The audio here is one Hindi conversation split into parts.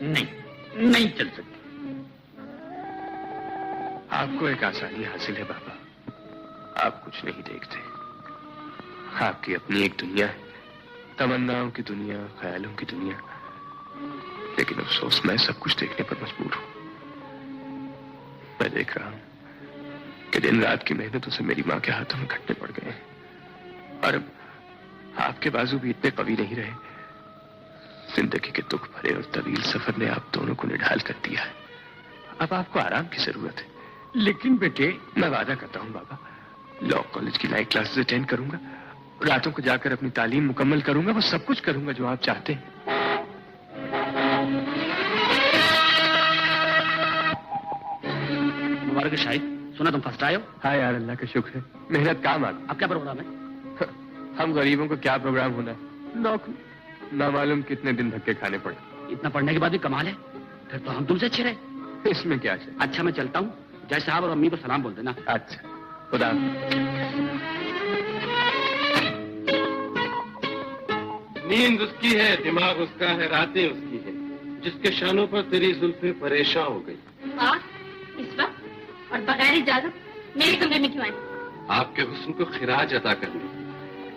नहीं चल सकती। आपको एक आसानी हासिल है बाबा, आप कुछ नहीं देखते। आपकी अपनी एक दुनिया है, तमन्नाओं की दुनिया, ख्यालों की दुनिया। लेकिन अफसोस मैं सब कुछ देखने पर मजबूर हूं। मैं देख रहा हूं कि दिन रात की मेहनतों से मेरी मां के हाथों में घटने पड़ गए हैं और अब आपके बाजू भी इतने कवी नहीं रहे। जिंदगी के दुख भरे और तवील सफर ने आप दोनों को निढाल कर दिया है। अब आपको आराम की जरूरत है। लेकिन बेटे, मैं वादा करता हूं बाबा, लॉ कॉलेज की नाइट क्लासेस अटेंड करूंगा, रातों को जाकर अपनी तालीम मुकम्मल करूंगा, वो सब कुछ करूंगा जो आप चाहते हैं। मुबारक शाहिद, सुना तुम फर्स्ट आए हो? हाँ यार, अल्लाह का शुक्र है, मेहनत काम आ गई। अब क्या प्रोग्राम है? हम गरीबों को क्या प्रोग्राम होना है, नौकरी। ना मालूम कितने दिन धक्के खाने पड़े। इतना पढ़ने के बाद भी कमाल है, फिर तो हम तुमसे अच्छे रहे। इसमें क्या है? अच्छा मैं चलता हूँ, जय साहब और अम्मी को सलाम बोल देना। अच्छा, खुदा। नींद उसकी है, दिमाग उसका है, रातें उसकी है, जिसके शानों पर तेरी जुल्फे परेशान हो गई। इस वक्त और बगैर इजाजत मेरे कमरे में क्यों आए? आपके हुस्न को खिराज अदा करने।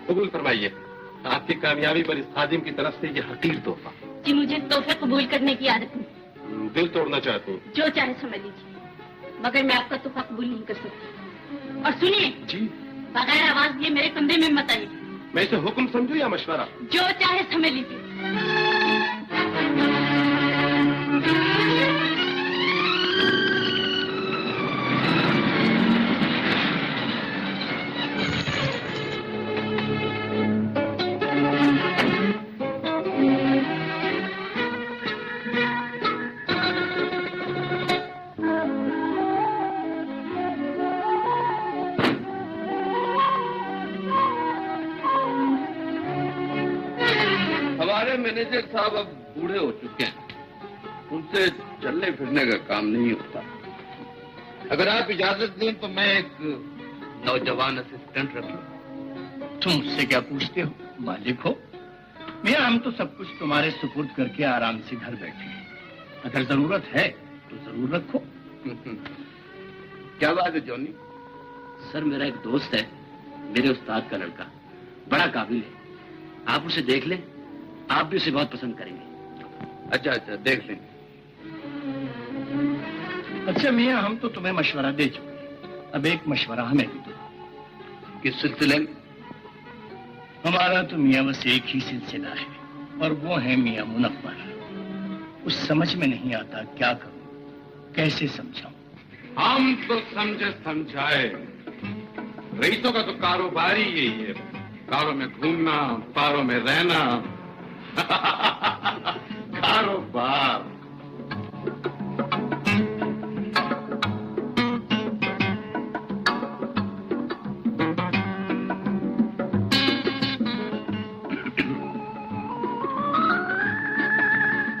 कबूल फरमाइए, आपकी कामयाबी पर इस खादिम की तरफ से ये हकीर तोहफा। जी मुझे तोहफे कबूल करने की आदत नहीं। दिल तोड़ना चाहती हूँ? जो चाहे समझ लीजिए, मगर मैं आपका तोहफा कबूल नहीं कर सकती। और सुनिए जी, बगैर आवाज दिए मेरे कमरे में मत आइए। मैं इसे हुक्म समझूं या मशवरा? जो चाहे समझ लीजिए। मैनेजर साहब अब बूढ़े हो चुके हैं, उनसे चलने फिरने का काम नहीं होता। अगर आप इजाजत दें तो मैं एक नौजवान असिस्टेंट रख लूं। तुम मुझसे क्या पूछते हो, मालिक हो? मियां हम तो सब कुछ तुम्हारे सुपुर्द करके आराम से घर बैठे हैं। अगर जरूरत है तो जरूर रखो। क्या बात है जॉनी? सर मेरा एक दोस्त है, मेरे उस्ताद का लड़का, बड़ा काबिल है। आप उसे देख लें, आप भी उसे बहुत पसंद करेंगे। अच्छा अच्छा, देख लेंगे। अच्छा मियां हम तो तुम्हें मशवरा दे चुके, अब एक मशवरा हमें भी दो। किस सिलसिले में? हमारा तो मियां बस एक ही सिलसिला है और वो है मियां मुनव्वर। कुछ समझ में नहीं आता, क्या करूं, कैसे समझाऊं? हम तो समझे समझाए, रईसों का तो कारोबार ही यही है, कारों में घूमना, पारों में रहना। कारोबार।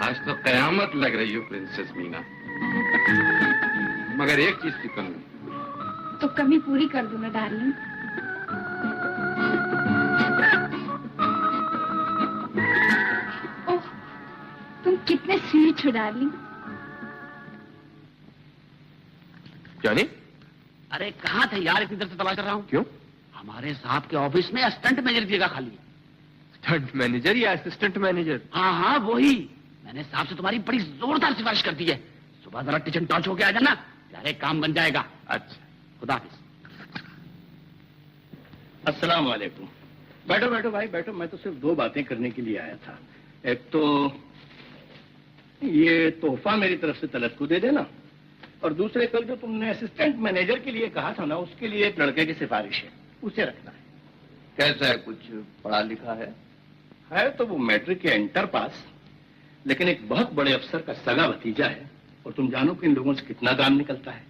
आज तो कयामत लग रही हो प्रिंसेस मीना, मगर एक चीज की कमी। तो कमी पूरी कर दो ना डार्लिंग। ओह, तुम कितने स्वीट हो डार्लिंग। जॉनी? अरे कहाँ थे यार, इतनी देर से तलाश कर रहा हूँ। क्यों? हमारे साहब के ऑफिस में असिस्टेंट मैनेजर की जगह खाली है। स्टंट मैनेजर या असिस्टेंट मैनेजर? हाँ हाँ वही। मैंने साहब से तुम्हारी बड़ी जोरदार सिफारिश कर दी है, सुबह जरा टिचन टॉच होके आ जाना, सारे काम बन जाएगा। अच्छा, खुदा हाफिज। अस्सलाम वालेकुम। बैठो बैठो भाई बैठो, मैं तो सिर्फ दो बातें करने के लिए आया था। एक तो ये तोहफा मेरी तरफ से तलत को दे देना, और दूसरे कल जो तुमने असिस्टेंट मैनेजर के लिए कहा था ना, उसके लिए एक लड़के की सिफारिश है, उसे रखना है। कैसा है, कुछ पढ़ा लिखा है? तो वो मैट्रिक के इंटर पास, लेकिन एक बहुत बड़े अफसर का सगा भतीजा है, और तुम जानो कि इन लोगों से कितना काम निकलता है।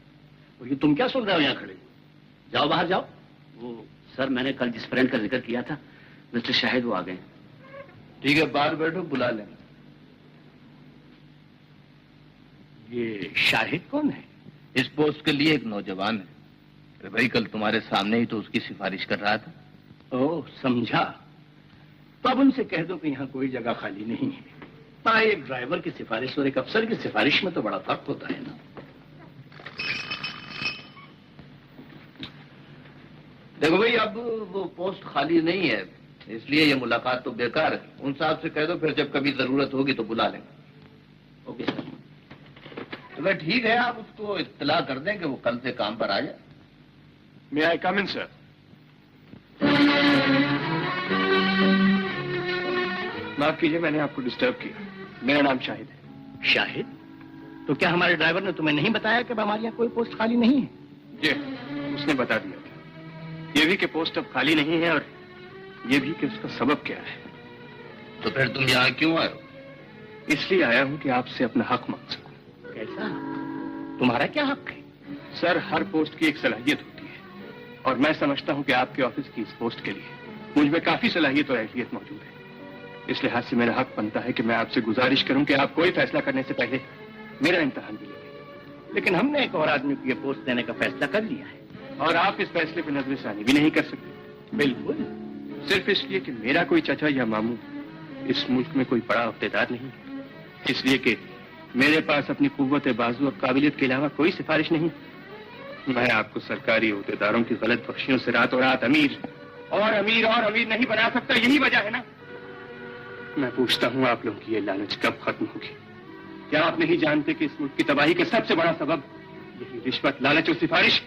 और ये तुम क्या सुन रहे हो यहाँ खड़े? जाओ बाहर जाओ। वो सर मैंने कल जिस फ्रेंड का जिक्र किया था, मिस्टर शाहिद, वो आ गए। ठीक है, बाहर बैठो, बुला लेना। ये शाहिद कौन है? इस पोस्ट के लिए एक नौजवान है। अरे भाई, कल तुम्हारे सामने ही तो उसकी सिफारिश कर रहा था। ओह समझा। तो अब उनसे कह दो कि यहाँ कोई जगह खाली नहीं है, लगता है एक ड्राइवर की सिफारिश और एक अफसर की सिफारिश में तो बड़ा फर्क होता है ना। देखो भाई, अब वो पोस्ट खाली नहीं है, इसलिए ये मुलाकात तो बेकार है। उन साहब से कह दो, फिर जब कभी जरूरत होगी तो बुला लेंगे। Okay sir. तो भाई ठीक है, आप उसको इत्तला कर दें कि वो कल से काम पर आ जाए। मे आई कम इन सर? माफ कीजिए, मैंने आपको डिस्टर्ब किया। मेरा नाम शाहिद है। शाहिद? तो क्या हमारे ड्राइवर ने तुम्हें नहीं बताया कि हमारे यहाँ कोई पोस्ट खाली नहीं है? जी, उसने बता दिया था। ये भी कि पोस्ट अब खाली नहीं है, और ये भी कि उसका सबब क्या है। तो फिर तुम यहाँ क्यों आए हो? इसलिए आया हूं कि आपसे अपना हक मांग सकूं। कैसा? तुम्हारा क्या हक है? सर, हर पोस्ट की एक सलाहियत होती है, और मैं समझता हूं कि आपके ऑफिस की इस पोस्ट के लिए मुझ में काफी सलाहियत और अहलियत मौजूद है। इस लिहाज से मेरा हक बनता है कि मैं आपसे गुजारिश करूं कि आप कोई फैसला करने से पहले मेरा इम्तिहान भी लें। लेकिन हमने एक और आदमी को ये पोस्ट देने का फैसला कर लिया है। और आप इस फैसले पर नजरसानी भी नहीं कर सकते। बिल्कुल। सिर्फ इसलिए कि मेरा कोई चाचा या मामू इस मुल्क में कोई बड़ा अहदेदार नहीं है, इसलिए कि मेरे पास अपनी कुव्वत बाजू और काबिलियत के अलावा कोई सिफारिश नहीं। मैं आपको सरकारी अहदेदारों की गलत बख्शियों से रातों रात अमीर और अमीर और अमीर नहीं बना सकता। यही वजह है ना। मैं पूछता हूँ, आप लोगों की ये लालच कब खत्म होगी? क्या आप नहीं जानते कि इस मुल्क की तबाही का सबसे बड़ा सबब यही रिश्वत, लालच और सिफारिश?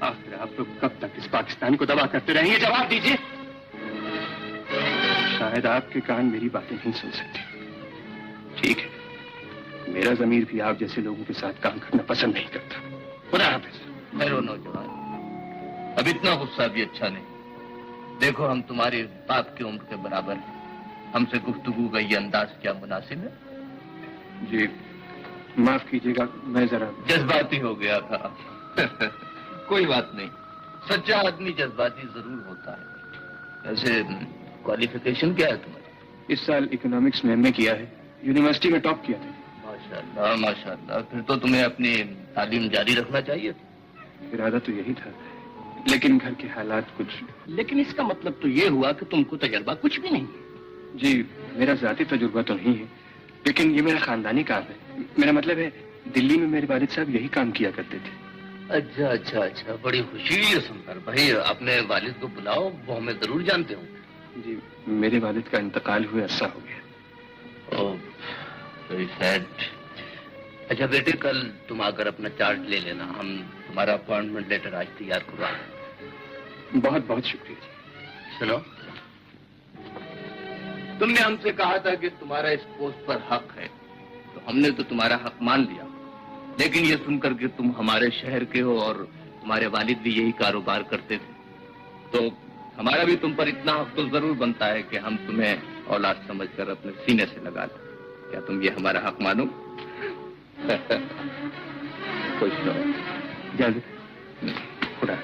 आखिर आप लोग कब तक इस पाकिस्तान को दबा करते रहेंगे? जवाब दीजिए। शायद आपके कान मेरी बातें नहीं सुन सकते। ठीक है, मेरा ज़मीर भी आप जैसे लोगों के साथ काम करना पसंद नहीं करता। खुदा हाफिज। मेरे नौजवान, अब इतना गुस्सा भी अच्छा नहीं। देखो, हम तुम्हारी बाप की उम्र के बराबर हैं। हमसे गुफ्तगू का ये अंदाज क्या मुनासिब है? जी माफ कीजिएगा, मैं जरा जज्बाती हो गया था। कोई बात नहीं, सच्चा आदमी जज्बाती जरूर होता है। वैसे क्वालिफिकेशन क्या है तुम्हारी? इस साल इकोनॉमिक्स में एमए किया है, यूनिवर्सिटी में टॉप किया था। माशाल्लाह माशाल्लाह, फिर तो तुम्हें अपनी तालीम जारी रखना चाहिए था। इरादा तो यही था, लेकिन घर के हालात कुछ। लेकिन इसका मतलब तो ये हुआ कि तुमको तजर्बा कुछ भी नहीं है। जी, मेरा जाती तजुर्बा तो नहीं है, लेकिन ये मेरा खानदानी काम है। मेरा मतलब है, दिल्ली में मेरे वालिद साहब यही काम किया करते थे। अच्छा अच्छा अच्छा, बड़ी खुशी है सुनकर। भाई, अपने वालिद को बुलाओ, वो हमें जरूर जानते हो। जी, मेरे वालिद का इंतकाल हुए अरसा हो गया। ओह, वेरी सैड। अच्छा बेटे, कल तुम आकर अपना चार्ट ले लेना। हम तुम्हारा अपॉइंटमेंट लेटर आज तैयार करवा दें। बहुत बहुत शुक्रिया। सुनो, तुमने हमसे कहा था कि तुम्हारा इस पोस्ट पर हक है, तो हमने तो तुम्हारा हक मान लिया। लेकिन ये सुनकर कि तुम हमारे शहर के हो और तुम्हारे वालिद भी यही कारोबार करते थे, तो हमारा भी तुम पर इतना हक तो जरूर बनता है कि हम तुम्हें औलाद समझकर अपने सीने से लगा लें। क्या तुम ये हमारा हक मानो? खुश रहो। इजाजत। खुदा।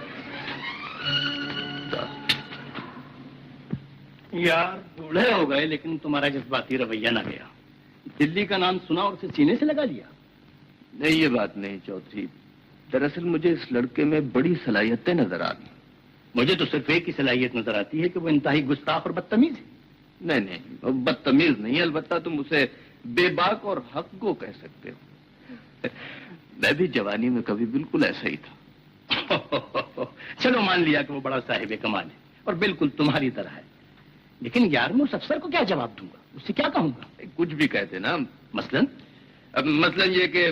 यार, बूढ़े हो गए लेकिन तुम्हारा जज्बाती रवैया ना गया। दिल्ली का नाम सुना और उसे सीने से लगा लिया। नहीं, ये बात नहीं चौधरी। दरअसल मुझे इस लड़के में बड़ी सलाहियतें नजर आ रही। मुझे तो सिर्फ एक ही सलाहियत नजर आती है कि वो इंतहाई गुस्ताख और बदतमीज है। नहीं नहीं, वो बदतमीज नहीं, अलबत्ता तुम उसे बेबाक और हक को कह सकते हो। मैं भी जवानी में कभी बिल्कुल ऐसा ही था। चलो, मान लिया कि वो बड़ा साहिब कमाल है और बिल्कुल तुम्हारी तरह है। लेकिन यार, मैं उस अफसर को क्या जवाब दूंगा? उससे क्या कहूंगा? कुछ भी कहते ना। मसलन? मसलन ये कि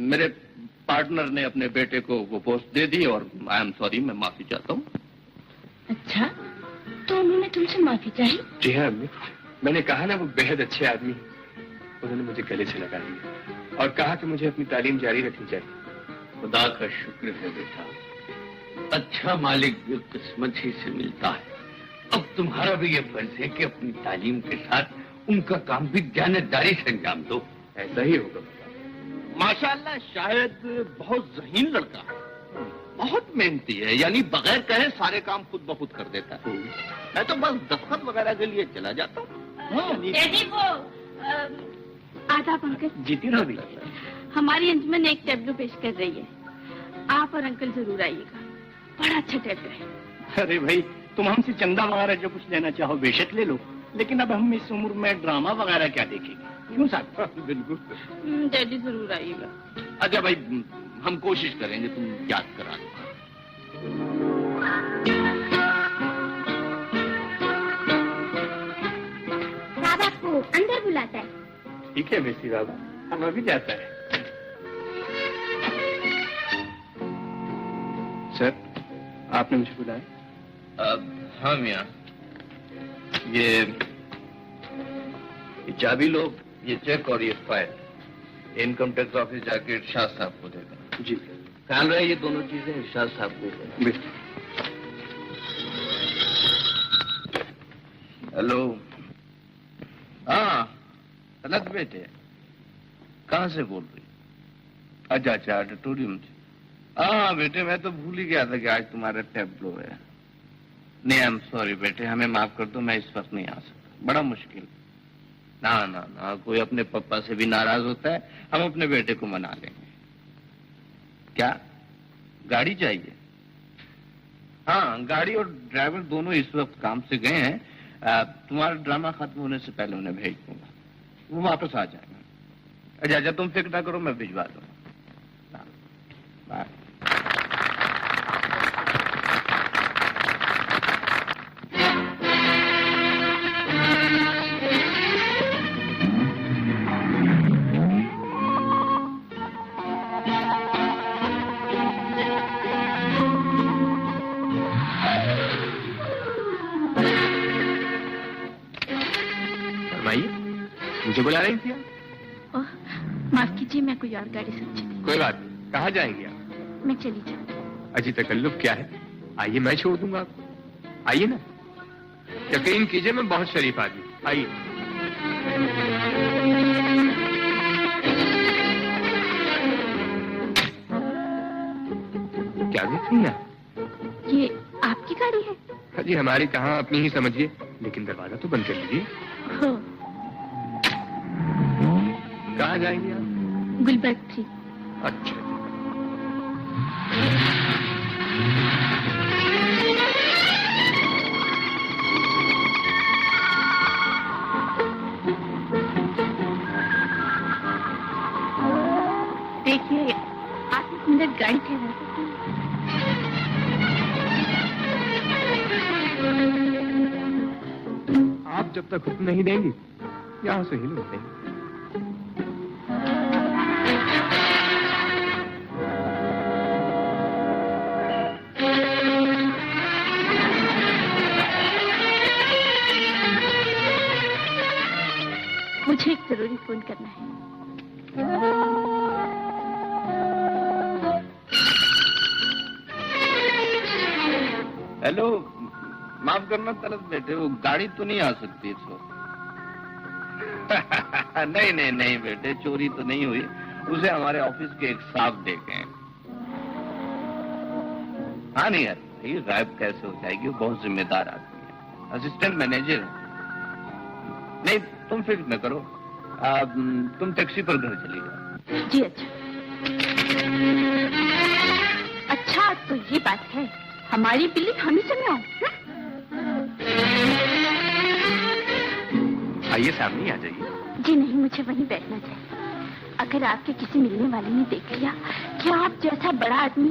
मेरे पार्टनर ने अपने बेटे को वो पोस्ट दे दी और आई एम सॉरी, मैं माफी चाहता हूँ। अच्छा, तो उन्होंने तुमसे माफी चाही? जी हाँ अम्मी, मैंने कहा ना वो बेहद अच्छे आदमी हैं। उन्होंने मुझे गले से लगा लिया और कहा कि मुझे अपनी तालीम जारी रखनी चाहिए। खुदा का शुक्र है बेटा, अच्छा मालिक भी किस्मत ही से मिलता है। अब तुम्हारा भी ये फर्ज है कि अपनी तालीम के साथ उनका काम भी जानदारी से अंजाम दो। ऐसा ही होगा। माशाअल्लाह, शायद बहुत ज़हीन लड़का है, बहुत मेहनती है, यानी बगैर कहे सारे काम खुद ब खुद कर देता है। मैं तो बस दस्तखत वगैरह के लिए चला जाता हूँ। डैडी, वो आदाब अंकल। जीती रहो भी। हमारी अंजुमन एक टैबलो पेश कर रही है, आप और अंकल जरूर आइएगा। बड़ा अच्छा टैबलो है। अरे भाई, तुम हमसे चंदा वगैरह जो कुछ लेना चाहो बेशक ले लो, लेकिन अब हम इस उम्र में ड्रामा वगैरह क्या देखेंगे? क्यों साहब? बिल्कुल। डैडी जरूर आइएगा। अच्छा भाई, हम कोशिश करेंगे तुम याद करा दो। साहब आपको अंदर बुलाता है। ठीक है मिस्री बाबा, हम अभी जाता है। सर, आपने मुझे बुलाया? हाँ मियाँ, ये चाबी लो, ये चेक और ये फाइल इनकम टैक्स ऑफिस जाके इरशाद साहब को देगा। जी। ख्याल रहे ये दोनों चीजें इरशाद साहब को देगा। बिल्कुल। हेलो। हाँ तलत बेटे, कहाँ से बोल रही? अच्छा अच्छा, ऑडिटोरियम से। हाँ बेटे, मैं तो भूल ही गया था कि आज तुम्हारा टैब्लो है। नहीं, आई एम सॉरी बेटे, हमें माफ कर दो, मैं इस वक्त नहीं आ सकता, बड़ा मुश्किल। ना ना ना, कोई अपने पापा से भी नाराज होता है, हम अपने बेटे को मना लेंगे। क्या गाड़ी चाहिए? हाँ, गाड़ी और ड्राइवर दोनों इस वक्त काम से गए हैं। तुम्हारा ड्रामा खत्म होने से पहले उन्हें भेज दूंगा, वो वापस आ जाएंगे। अच्छा अच्छा, तुम फिक्र ना करो, मैं भिजवा दूंगा। बाय। मुझे बुला रही थी? ओह, माफ कीजिए, मैं कोई और गाड़ी समझी थी। कोई बात नहीं, कहाँ जाएंगी आप? मैं चली जाऊँ। अजी तकल्लुफ क्या है? आइए, मैं छोड़ दूंगा आपको। आइए ना, यकीन कीजिए मैं बहुत शरीफ आदमी। आइए। क्या देख रही हैं आप? ये आपकी गाड़ी है? अजी हमारी कहाँ, अपनी ही समझिए, लेकिन दरवाजा तो बंद कर लीजिए। हो। कहाँ जाएंगे आप? गुलबर्ग 3। अच्छा। देखिए, आप इस मिनट गाड़ी ठहरा सकते हैं? आप जब तक हुक्म नहीं देंगी, यहाँ से हिल नहीं। मुझे एक जरूरी फोन करना है। हेलो, माफ करना तलत बेटे, वो गाड़ी तो नहीं आ सकती इस वक्त। नहीं नहीं नहीं बेटे, चोरी तो नहीं हुई, उसे हमारे ऑफिस के एक साहब दे गए। हाँ नहीं यार, ये गायब कैसे हो जाएगी, वो बहुत जिम्मेदार आदमी है, असिस्टेंट मैनेजर है। नहीं तुम फिक्र न करो, तुम टैक्सी पर घर चली जाओ। जी अच्छा। अच्छा तो ये बात है, हमारी बिल्ली हम ही से आओ। आइए, सामने आ जाइए। जी नहीं, मुझे वहीं बैठना चाहिए। अगर आपके किसी मिलने वाले ने देख लिया कि आप जैसा बड़ा आदमी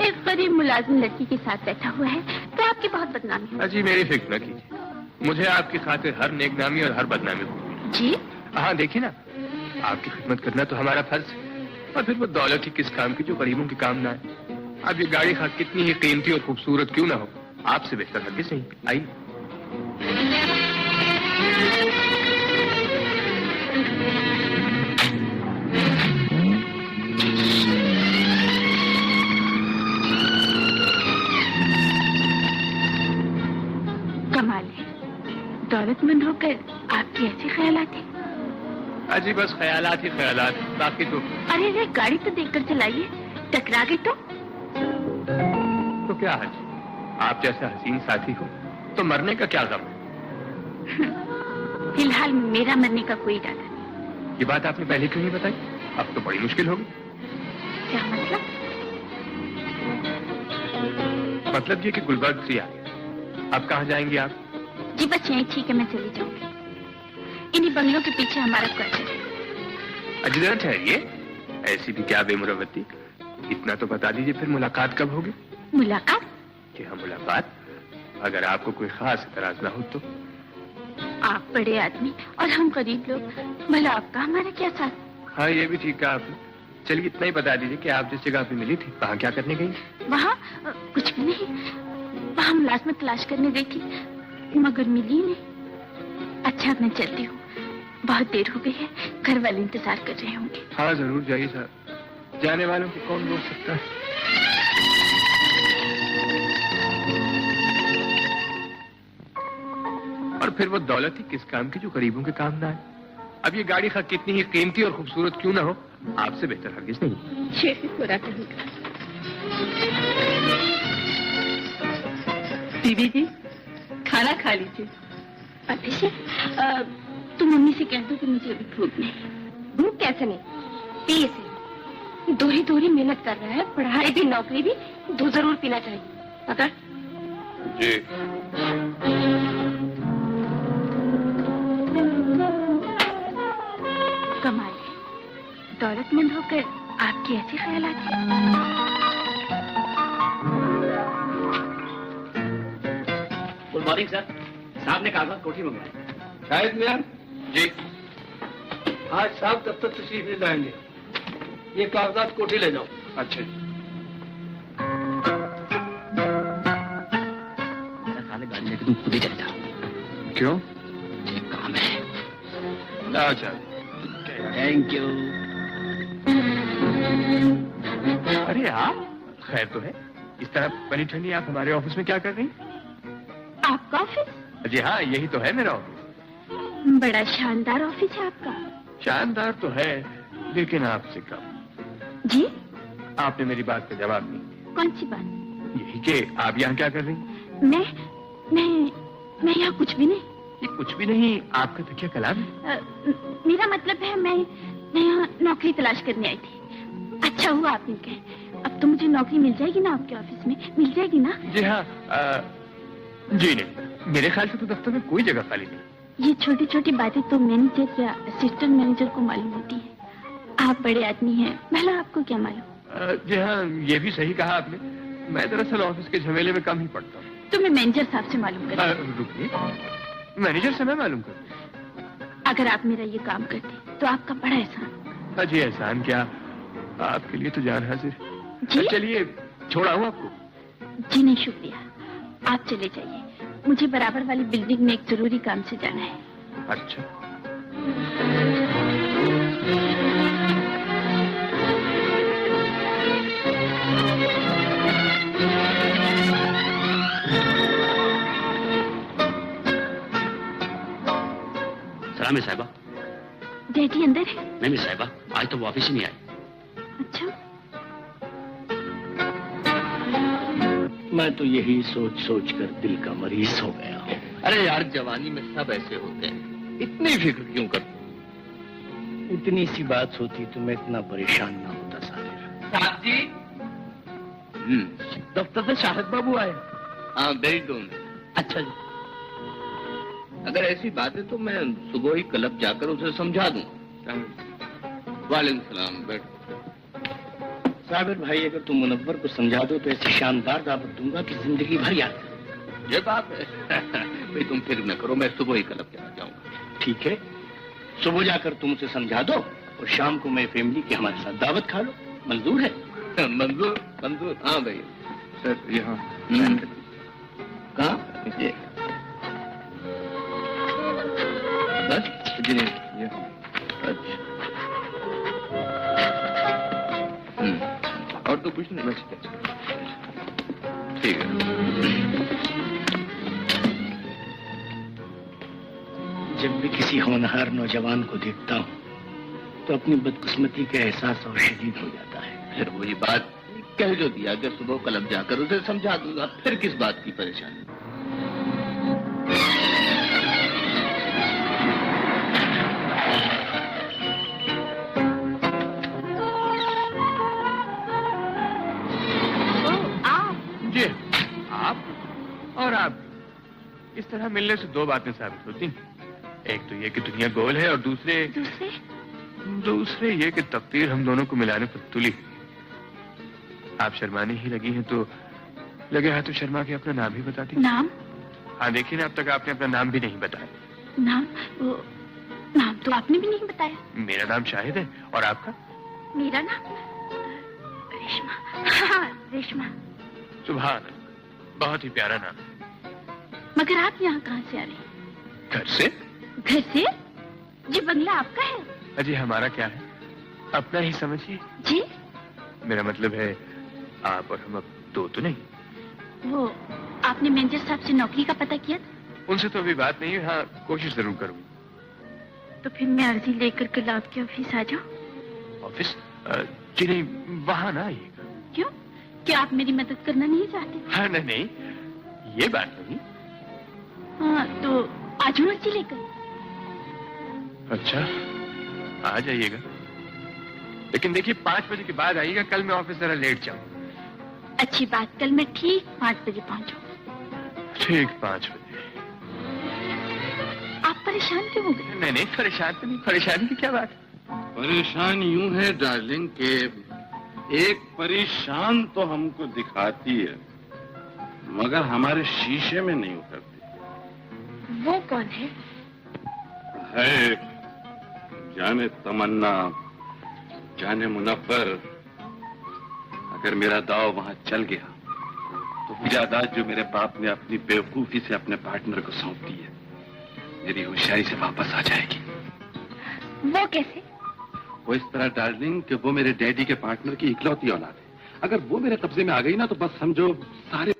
एक गरीब मुलाजिम लड़की के साथ बैठा हुआ है, तो आपकी बहुत बदनामी होगी। अजी मेरी फिक्र न कीजिए, मुझे आपकी खातिर हर नेकनामी और हर बदनामी होगी। जी हाँ देखिए ना, आपकी खिदमत करना तो हमारा फर्ज है, और फिर वो दौलत ही किस काम की जो गरीबों की काम ना है। अब ये गाड़ी खा कितनी ही कीमती और खूबसूरत क्यों ना हो, आपसे बेहतर हरगिज़ नहीं। आइए। कमाल है, दौलतमंद होकर आपके ऐसे ख्यालात हैं। अजी बस ख्यालात ही ख्यालात, बाकी तो। अरे रे, गाड़ी तो देखकर चलाइए, टकरा गई तो क्या है, आप जैसा हसीन साथी हो तो मरने का क्या गम? फिलहाल मेरा मरने का कोई इरादा नहीं। ये बात आपने पहले क्यों नहीं बताई? अब तो बड़ी मुश्किल होगी। क्या मतलब? मतलब ये कि गुलबर्ग 3 आ गया। अब कहाँ जाएंगी आप? जी बस यहीं ठीक है, मैं चली जाऊंगी। इन्हीं बंगलों के पीछे हमारा क्वार्टर है। अजगर ठहरिए, ऐसी भी क्या बेमुरवती, इतना तो बता दीजिए फिर मुलाकात कब होगी? मुलाकात? कि हाँ मुलाकात, अगर आपको कोई खास एतराज ना हो तो। आप बड़े आदमी और हम गरीब लोग, भला आपका हमारा क्या साथ? हाँ ये भी ठीक कहा आपने। चलिए इतना ही बता दीजिए कि आप जिस जगह पे मिली थी वहाँ क्या करने गई? वहाँ कुछ भी नहीं, वहाँ मुलाजमत में तलाश करने गई थी मगर मिली नहीं। अच्छा मैं चलती हूँ, बहुत देर हो गई है, घर वाले इंतजार कर रहे होंगे। हाँ जरूर जाइए साहब, जाने वालों को कौन रोक सकता है। और फिर वो दौलत ही किस काम की जो गरीबों के काम ना आए। अब ये गाड़ी कितनी ही कीमती और खूबसूरत क्यों ना हो, आपसे बेहतर हरगिज नहीं। शेफी पूरा करूंगा। बीबी जी खाना खा लीजिए। अभिषेक, तुम मम्मी से कह दो कि मुझे अभी भूख नहीं। भूख कैसे नहीं, पिए से। दोहरी दोहरी मेहनत कर रहा है, पढ़ाई भी नौकरी भी, दो जरूर पीना चाहिए। पकड़। जी। कमाल है, दौलतमंद होकर आपकी ऐसी ख्यालात हैं। गुड मॉर्निंग सर, साहब ने कागजात कोठी मंगवाए। शायद मियां जी। आज साहब तब तक तशरीफ ले जाएंगे, ये कागजात कोठी ले जाओ। अच्छा साले गाड़ी लेके तुम खुद ही चले जाओ। क्यों? मुझे काम है। अच्छा थैंक यू। अरे आप खैर तो है, इस तरह बनी ठंडी आप हमारे ऑफिस में क्या कर रही? आपका ऑफिस? जी हाँ यही तो है मेरा ऑफिस। बड़ा शानदार ऑफिस है आपका। शानदार तो है लेकिन आपसे कम। जी? आपने मेरी बात का जवाब नहीं। कौन सी बात? यही कि आप यहाँ क्या कर रही? मैं यहाँ कुछ भी नहीं। ये कुछ भी नहीं, आपका तकिया कलाम है। मेरा मतलब है मैं यहाँ नौकरी तलाश करने आई थी। अच्छा हुआ आप मिल गए। अब तो मुझे नौकरी मिल जाएगी ना आपके ऑफिस में? मिल जाएगी ना? जी हाँ। जी नहीं, मेरे ख्याल से तो दफ्तर में कोई जगह खाली नहीं। ये छोटी छोटी बातें तो मैनेजर या असिस्टेंट मैनेजर को मालूम होती है। आप बड़े आदमी हैं, भला आपको क्या मालूम? जी हाँ ये भी सही कहा आपने, मैं दरअसल ऑफिस के झमेले में कम ही पड़ता हूँ। तो मैं मैनेजर साहब से मालूम करूँ। रुकिए, मैनेजर से मैं मालूम करूँ? अगर आप मेरा ये काम करते तो आपका बड़ा एहसान। जी एहसान क्या, आपके लिए तो जान हाजिर। जी? चलिए छोड़ा हूँ आपको। जी नहीं शुक्रिया, आप चले जाइए, मुझे बराबर वाली बिल्डिंग में एक जरूरी काम से जाना है। अच्छा। सलाम है साहिबा। डैडी अंदर है? नहीं साहिबा, आज तो वो ऑफिस ही नहीं आए। अच्छा। मैं तो यही सोच सोच कर दिल का मरीज हो गया हूँ। अरे यार जवानी में सब ऐसे होते हैं, इतनी फिक्र क्यों करते? इतनी सी बात होती तो मैं इतना परेशान ना होता साहिब। साहब जी। दफ्तर से शाहिद बाबू आए। हाँ भेज दो। अच्छा जी। अगर ऐसी बात है तो मैं सुबह ही क्लब जाकर उसे समझा दूं। वालेकुम सलाम। बैठ। साबिर भाई, अगर तुम मुनव्वर को समझा दो तो ऐसी शानदार दावत दूंगा कि जिंदगी भर याद करो। ये बात है। भाई तुम फिक्र न करो, मैं सुबह ही क्लब चला जाऊंगा। ठीक है, सुबह जाकर तुम उसे समझा दो और शाम को मैं फैमिली के हमारे साथ दावत खा लो। मंजूर है? मंजूर मंजूर। हाँ भाई। सर यहाँ कहाँ? ये बस जी नहीं ये। अच्छा। और तो कुछ नहीं, बस ठीक है। जब भी किसी होनहार नौजवान को देखता हूँ तो अपनी बदकिस्मती का एहसास और शदीद हो जाता है। फिर वही बात कह जो दिया कि सुबह क्लब जाकर उसे समझा दूंगा, फिर किस बात की परेशानी? जी आप और आप इस तरह मिलने से दो बातें साबित होती हैं। एक तो ये कि दुनिया गोल है और दूसरे ये कि तकदीर हम दोनों को मिलाने पर तुली हुई। आप शर्माने ही लगी हैं तो लगे हाथ तो शर्मा के अपना नाम ही बता दी। नाम? हाँ देखिए ना, अब तक आपने अपना नाम भी नहीं बताया। नाम तो आपने भी नहीं बताया। मेरा नाम शाहिद है और आपका? मेरा नाम रेशमा। हाँ, रेशमा। सुभान अल्लाह, बहुत ही प्यारा नाम है। मगर आप यहाँ कहाँ से आ रही हैं? घर से? घर से? ये बंगला आपका है? अजी हमारा क्या है, अपना ही समझिए। जी? मेरा मतलब है आप और हम अब दो तो नहीं। वो आपने मैनेजर साहब से नौकरी का पता किया था? उनसे तो अभी बात नहीं हुई, हाँ कोशिश जरूर करूंगी। तो फिर मैं अर्जी लेकर कल आपके ऑफिस आ जाऊं? ऑफिस? जी नहीं, वहाँ ना आइएगा। क्यों? क्या आप मेरी मदद करना नहीं चाहते? हाँ नहीं, ये बात नहीं। हाँ तो आ जाऊं अर्जी लेकर? अच्छा, आ जाइएगा, लेकिन देखिए 5 बजे के बाद आइएगा, कल मैं ऑफिस जरा लेट जाऊँ। अच्छी बात, कल मैं ठीक 5 बजे पहुँचूं। ठीक 5 बजे। आप परेशान क्यों हो गए? नहीं, परेशान तो नहीं, परेशानी की क्या बात है? परेशान यूं है डार्लिंग के एक परेशान तो हमको दिखाती है मगर हमारे शीशे में नहीं उतरती। वो कौन है? जाने तमन्ना, जाने मुनव्वर, अगर मेरा दाव वहां चल गया तो जायदाद जो मेरे बाप ने अपनी बेवकूफी से अपने पार्टनर को सौंप दी है, मेरी होशियारी से वापस आ जाएगी। वो कैसे? वो इस तरह डार्लिंग कि वो मेरे डैडी के पार्टनर की इकलौती औलाद है। अगर वो मेरे कब्जे में आ गई ना तो बस समझो सारे